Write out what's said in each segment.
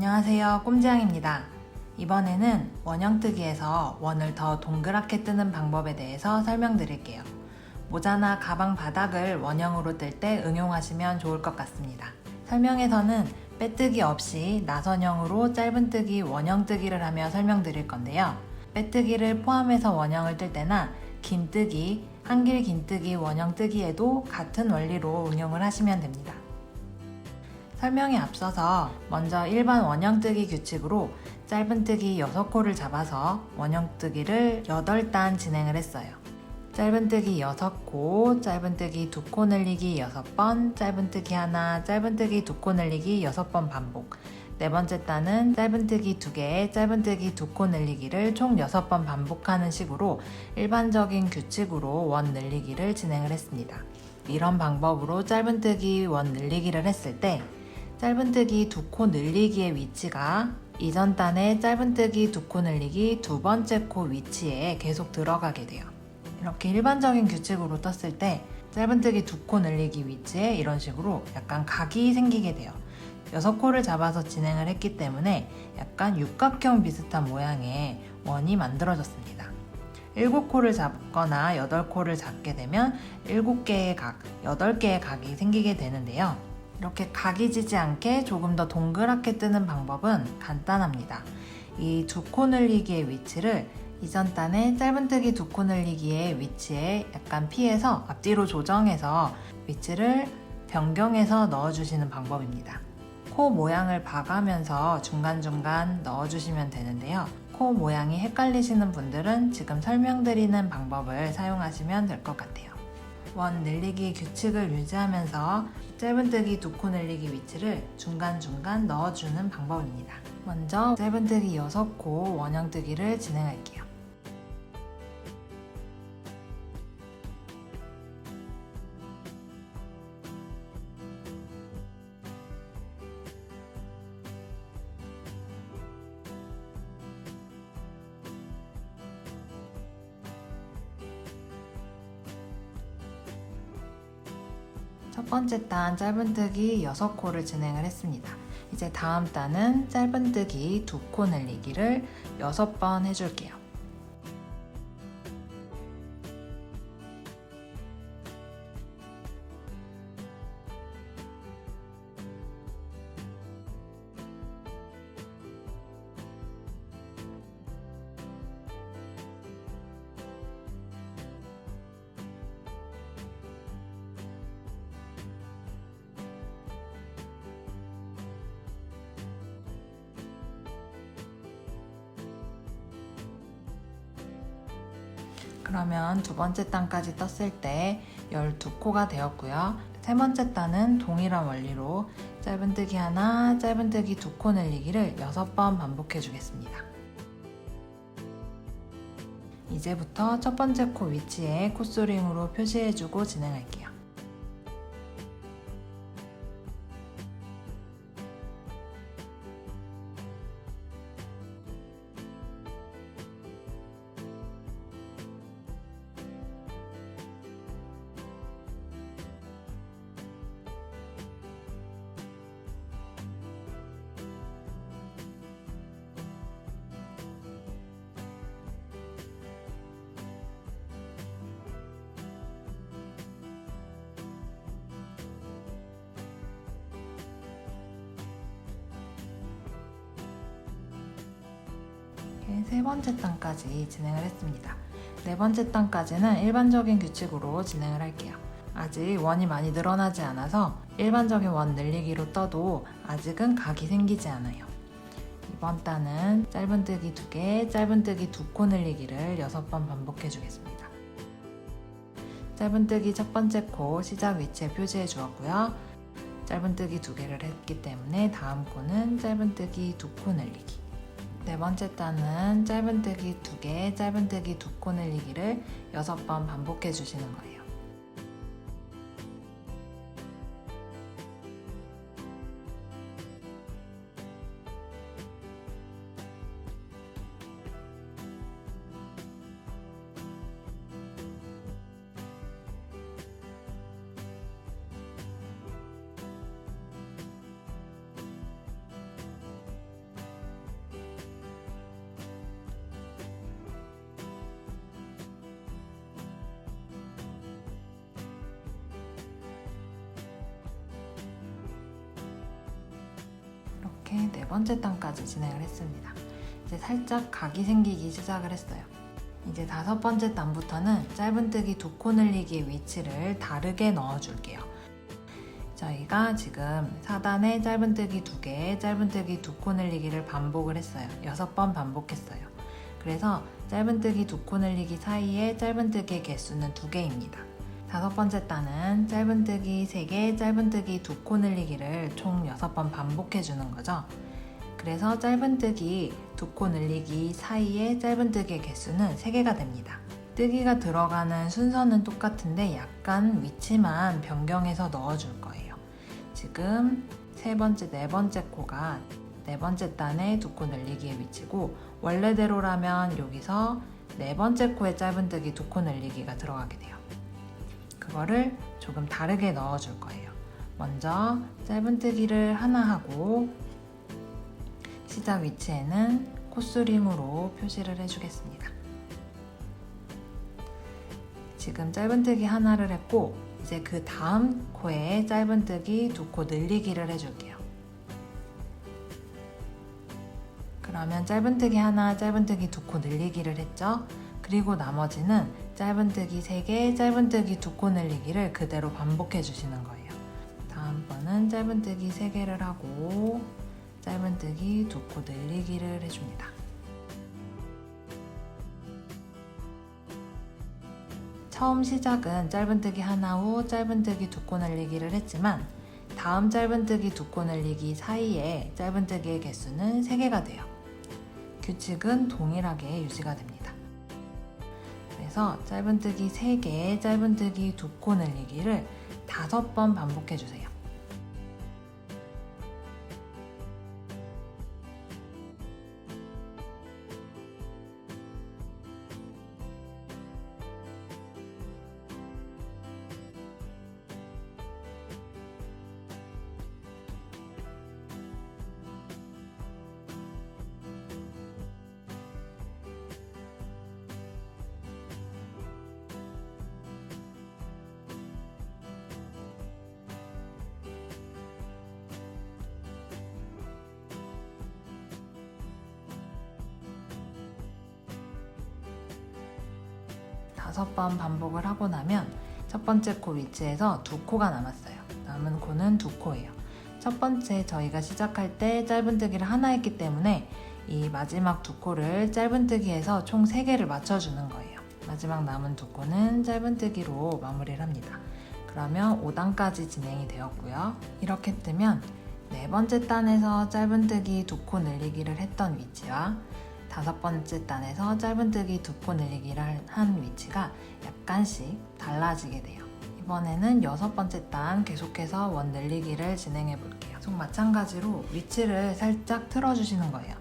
안녕하세요, 꼼지양입니다. 이번에는 원형뜨기에서 원을 더 동그랗게 뜨는 방법에 대해서 설명드릴게요. 모자나 가방 바닥을 원형으로 뜰 때 응용하시면 좋을 것 같습니다. 설명에서는 빼뜨기 없이 나선형으로 짧은뜨기, 원형뜨기를 하며 설명드릴 건데요. 빼뜨기를 포함해서 원형을 뜰 때나 긴뜨기, 한길 긴뜨기, 원형뜨기에도 같은 원리로 응용을 하시면 됩니다. 설명에 앞서서 먼저 일반 원형뜨기 규칙으로 짧은뜨기 6코를 잡아서 원형뜨기를 8단 진행을 했어요. 짧은뜨기 6코, 짧은뜨기 2코 늘리기 6번, 짧은뜨기 하나, 짧은뜨기 2코 늘리기 6번 반복. 네 번째 단은 짧은뜨기 2개, 짧은뜨기 2코 늘리기를 총 6번 반복하는 식으로 일반적인 규칙으로 원 늘리기를 진행을 했습니다. 이런 방법으로 짧은뜨기 원 늘리기를 했을 때 짧은뜨기 2코 늘리기의 위치가 이전 단의 짧은뜨기 2코 늘리기 두 번째 코 위치에 계속 들어가게 돼요. 이렇게 일반적인 규칙으로 떴을 때 짧은뜨기 2코 늘리기 위치에 이런 식으로 약간 각이 생기게 돼요. 6코를 잡아서 진행을 했기 때문에 약간 육각형 비슷한 모양의 원이 만들어졌습니다. 7코를 잡거나 8코를 잡게 되면 7개의 각, 8개의 각이 생기게 되는데요. 이렇게 각이 지지 않게 조금 더 동그랗게 뜨는 방법은 간단합니다. 이 2코 늘리기의 위치를 이전 단의 짧은뜨기 2코 늘리기의 위치에 약간 피해서 앞뒤로 조정해서 위치를 변경해서 넣어주시는 방법입니다. 코 모양을 봐가면서 중간중간 넣어주시면 되는데요. 코 모양이 헷갈리시는 분들은 지금 설명드리는 방법을 사용하시면 될 것 같아요. 원 늘리기 규칙을 유지하면서 짧은뜨기 2코 늘리기 위치를 중간중간 넣어주는 방법입니다. 먼저 짧은뜨기 6코 원형뜨기를 진행할게요. 첫 번째 단 짧은뜨기 6코를 진행을 했습니다. 이제 다음 단은 짧은뜨기 2코 늘리기를 6번 해줄게요. 그러면 두 번째 단까지 떴을 때 12코가 되었고요. 세 번째 단은 동일한 원리로 짧은뜨기 하나, 짧은뜨기 2코 늘리기를 6번 반복해 주겠습니다. 이제부터 첫 번째 코 위치에 코스링으로 표시해주고 진행할게요. 세 번째 단까지 진행을 했습니다. 네 번째 단까지는 일반적인 규칙으로 진행을 할게요. 아직 원이 많이 늘어나지 않아서 일반적인 원 늘리기로 떠도 아직은 각이 생기지 않아요. 이번 단은 짧은뜨기 2개, 짧은뜨기 2코 늘리기를 6번 반복해 주겠습니다. 짧은뜨기 첫 번째 코 시작 위치에 표시해 주었고요. 짧은뜨기 2개를 했기 때문에 다음 코는 짧은뜨기 2코 늘리기. 네 번째 단은 짧은뜨기 2개, 짧은뜨기 2코 늘리기를 6번 반복해 주시는 거예요. 이렇게 네 번째 단까지 진행을 했습니다. 이제 살짝 각이 생기기 시작을 했어요. 이제 다섯 번째 단부터는 짧은뜨기 두 코 늘리기의 위치를 다르게 넣어줄게요. 저희가 지금 4단에 짧은뜨기 2개, 짧은뜨기 두 코 늘리기를 반복을 했어요. 6번 반복했어요. 그래서 짧은뜨기 두 코 늘리기 사이에 짧은뜨기의 개수는 2개입니다. 다섯 번째 단은 짧은뜨기 3개, 짧은뜨기 두 코 늘리기를 총 6번 반복해주는 거죠. 그래서 짧은뜨기 두 코 늘리기 사이에 짧은뜨기의 개수는 3개가 됩니다. 뜨기가 들어가는 순서는 똑같은데 약간 위치만 변경해서 넣어줄 거예요. 지금 세 번째, 네 번째 코가 네 번째 단의 두 코 늘리기의 위치고, 원래대로라면 여기서 네 번째 코에 짧은뜨기 두 코 늘리기가 들어가게 돼요. 그거를 조금 다르게 넣어줄 거예요. 먼저 짧은뜨기를 하나 하고 시작 위치에는 코스링으로 표시를 해주겠습니다. 지금 짧은뜨기 하나를 했고, 이제 그 다음 코에 짧은뜨기 두 코 늘리기를 해줄게요. 그러면 짧은뜨기 하나, 짧은뜨기 두 코 늘리기를 했죠? 그리고 나머지는 짧은뜨기 3개, 짧은뜨기 두 코 늘리기를 그대로 반복해 주시는 거예요. 다음번은 짧은뜨기 3개를 하고 짧은뜨기 두 코 늘리기를 해줍니다. 처음 시작은 짧은뜨기 하나 후 짧은뜨기 두 코 늘리기를 했지만 다음 짧은뜨기 두 코 늘리기 사이에 짧은뜨기의 개수는 3개가 돼요. 규칙은 동일하게 유지가 됩니다. 그래서 짧은뜨기 3개, 짧은뜨기 두 코 늘리기를 5번 반복해주세요. 다섯 번 반복을 하고 나면 첫 번째 코 위치에서 두 코가 남았어요. 남은 코는 두 코예요. 첫 번째 저희가 시작할 때 짧은뜨기를 하나 했기 때문에 이 마지막 두 코를 짧은뜨기에서 총 3개를 맞춰주는 거예요. 마지막 남은 두 코는 짧은뜨기로 마무리를 합니다. 그러면 5단까지 진행이 되었고요. 이렇게 뜨면 네 번째 단에서 짧은뜨기 두 코 늘리기를 했던 위치와 다섯 번째 단에서 짧은뜨기 두 코 늘리기를 한 위치가 약간씩 달라지게 돼요. 이번에는 여섯 번째 단 계속해서 원 늘리기를 진행해 볼게요. 계속 마찬가지로 위치를 살짝 틀어주시는 거예요.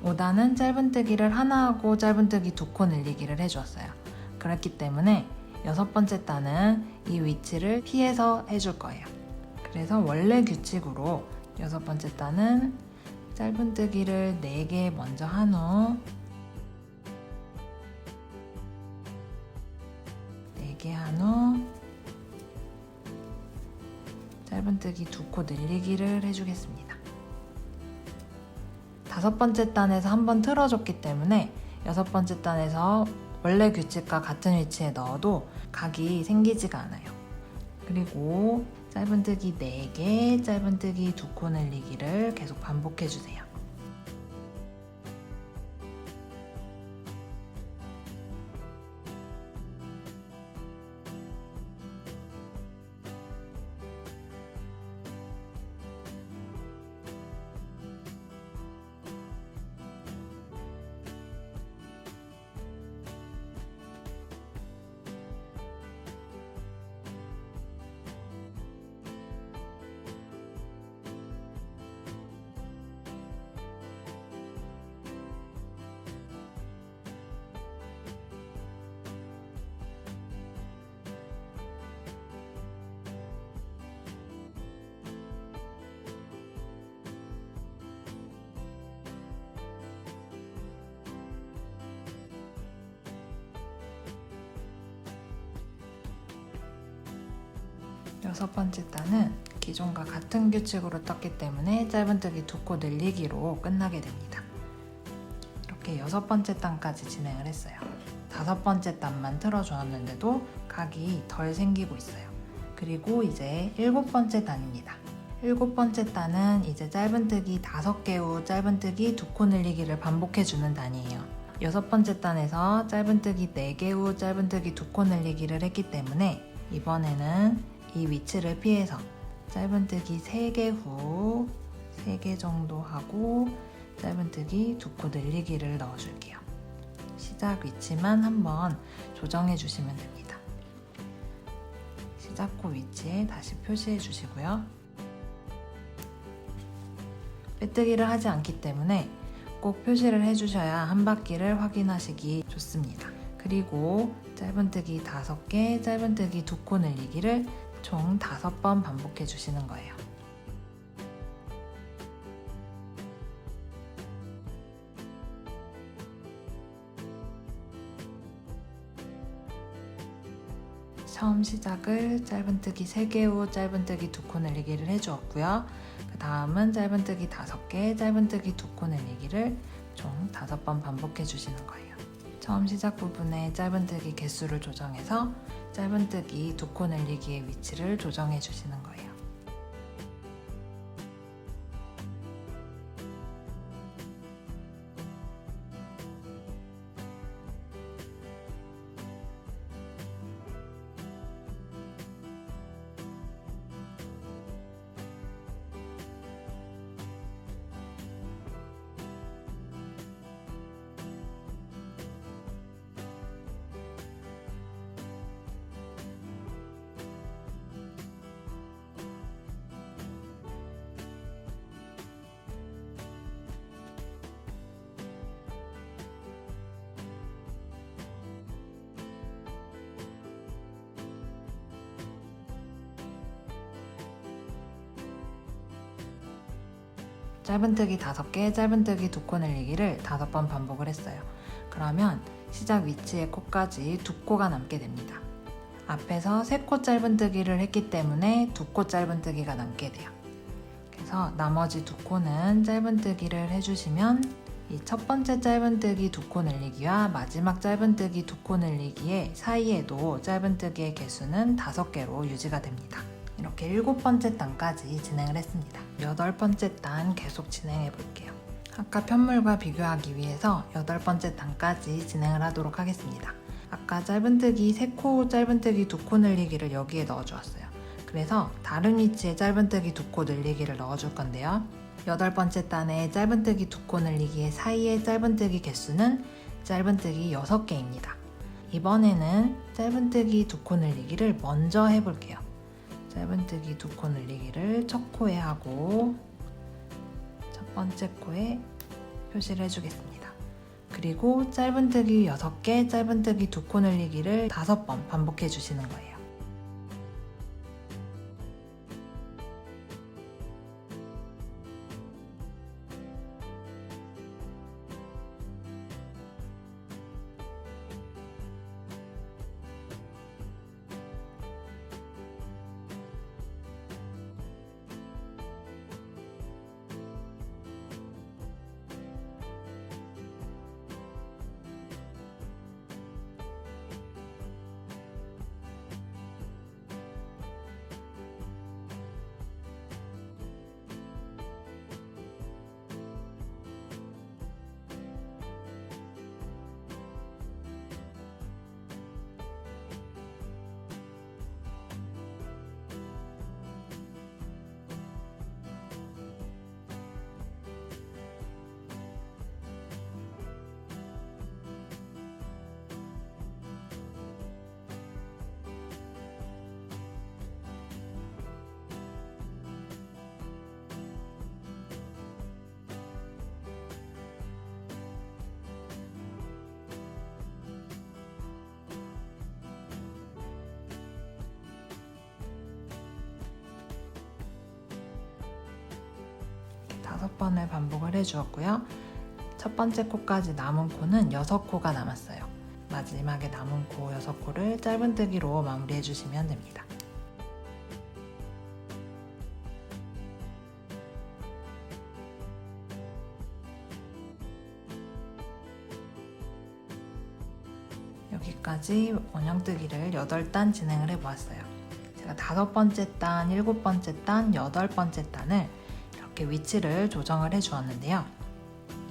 5단은 짧은뜨기를 하나 하고 짧은뜨기 두 코 늘리기를 해주었어요. 그렇기 때문에 여섯 번째 단은 이 위치를 피해서 해줄 거예요. 그래서 원래 규칙으로 여섯 번째 단은 짧은뜨기를 4개 먼저 한 후 4개 한 후 짧은뜨기 두 코 늘리기를 해주겠습니다. 다섯 번째 단에서 한번 틀어줬기 때문에 여섯 번째 단에서 원래 규칙과 같은 위치에 넣어도 각이 생기지가 않아요. 그리고 짧은뜨기 4개, 짧은뜨기 두 코 늘리기를 계속 반복해주세요. 여섯 번째 단은 기존과 같은 규칙으로 떴기 때문에 짧은뜨기 2코 늘리기로 끝나게 됩니다. 이렇게 6번째 단까지 진행을 했어요. 5번째 단만 틀어주었는데도 각이 덜 생기고 있어요. 그리고 이제 7번째 단입니다. 7번째 단은 이제 짧은뜨기 5개 후 짧은뜨기 2코 늘리기를 반복해주는 단이에요. 6번째 단에서 짧은뜨기 4개 후 짧은뜨기 2코 늘리기를 했기 때문에 이번에는 이 위치를 피해서 짧은뜨기 3개 후 3개 정도 하고 짧은뜨기 2코 늘리기를 넣어줄게요. 시작 위치만 한번 조정해 주시면 됩니다. 시작코 위치에 다시 표시해 주시고요. 빼뜨기를 하지 않기 때문에 꼭 표시를 해주셔야 한 바퀴를 확인하시기 좋습니다. 그리고 짧은뜨기 5개, 짧은뜨기 2코 늘리기를 총 5번 반복해 주시는 거예요. 처음 시작을 짧은뜨기 3개 후 짧은뜨기 2코 늘리기를 해주었고요. 그 다음은 짧은뜨기 5개, 짧은뜨기 2코 늘리기를 총 5번 반복해 주시는 거예요. 처음 시작 부분에 짧은뜨기 개수를 조정해서 짧은뜨기 2코 늘리기의 위치를 조정해 주시는 거예요. 짧은뜨기 5개, 짧은뜨기 2코 늘리기를 5번 반복을 했어요. 그러면 시작 위치의 코까지 2코가 남게 됩니다. 앞에서 3코 짧은뜨기를 했기 때문에 2코 짧은뜨기가 남게 돼요. 그래서 나머지 2코는 짧은뜨기를 해주시면 이 첫 번째 짧은뜨기 2코 늘리기와 마지막 짧은뜨기 2코 늘리기의 사이에도 짧은뜨기의 개수는 5개로 유지가 됩니다. 이렇게 7번째 단까지 진행을 했습니다. 8번째 단 계속 진행해 볼게요. 아까 편물과 비교하기 위해서 8번째 단까지 진행을 하도록 하겠습니다. 아까 짧은뜨기 3코 짧은뜨기 2코 늘리기를 여기에 넣어주었어요. 그래서 다른 위치에 짧은뜨기 2코 늘리기를 넣어줄 건데요. 8번째 단의 짧은뜨기 2코 늘리기의 사이의 짧은뜨기 개수는 짧은뜨기 6개입니다. 이번에는 짧은뜨기 2코 늘리기를 먼저 해볼게요. 짧은뜨기 2코 늘리기를 첫 코에 하고 첫 번째 코에 표시를 해주겠습니다. 그리고 짧은뜨기 6개, 짧은뜨기 2코 늘리기를 5번 반복해 주시는 거예요. 다섯 번을 반복을 해주었고요. 첫 번째 코까지 남은 코는 6코가 남았어요. 마지막에 남은 코 6코를 짧은뜨기로 마무리해 주시면 됩니다. 여기까지 원형뜨기를 8단 진행을 해보았어요. 제가 5번째 단, 7번째 단, 8번째 단을 이렇게 위치를 조정을 해주었는데요.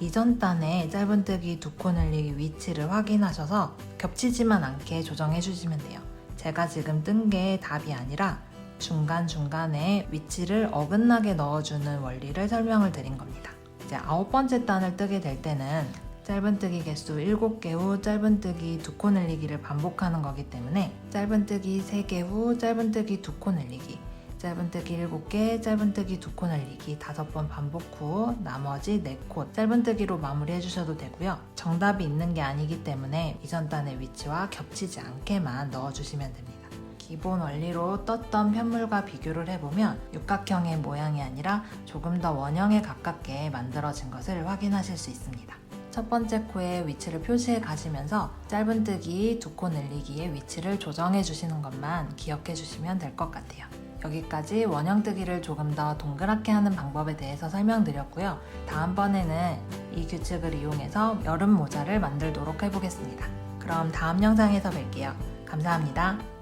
이전 단의 짧은뜨기 2코 늘리기 위치를 확인하셔서 겹치지만 않게 조정해 주시면 돼요. 제가 지금 뜬 게 답이 아니라 중간중간에 위치를 어긋나게 넣어주는 원리를 설명을 드린 겁니다. 이제 9번째 단을 뜨게 될 때는 짧은뜨기 개수 7개 후 짧은뜨기 2코 늘리기를 반복하는 거기 때문에 짧은뜨기 3개 후 짧은뜨기 2코 늘리기, 짧은뜨기 7개, 짧은뜨기 2코 늘리기 5번 반복 후 나머지 4코 짧은뜨기로 마무리해 주셔도 되고요. 정답이 있는 게 아니기 때문에 이전 단의 위치와 겹치지 않게만 넣어주시면 됩니다. 기본 원리로 떴던 편물과 비교를 해보면 육각형의 모양이 아니라 조금 더 원형에 가깝게 만들어진 것을 확인하실 수 있습니다. 첫 번째 코의 위치를 표시해 가시면서 짧은뜨기 2코 늘리기의 위치를 조정해 주시는 것만 기억해 주시면 될 것 같아요. 여기까지 원형뜨기를 조금 더 동그랗게 하는 방법에 대해서 설명드렸고요. 다음번에는 이 규칙을 이용해서 여름 모자를 만들도록 해보겠습니다. 그럼 다음 영상에서 뵐게요. 감사합니다.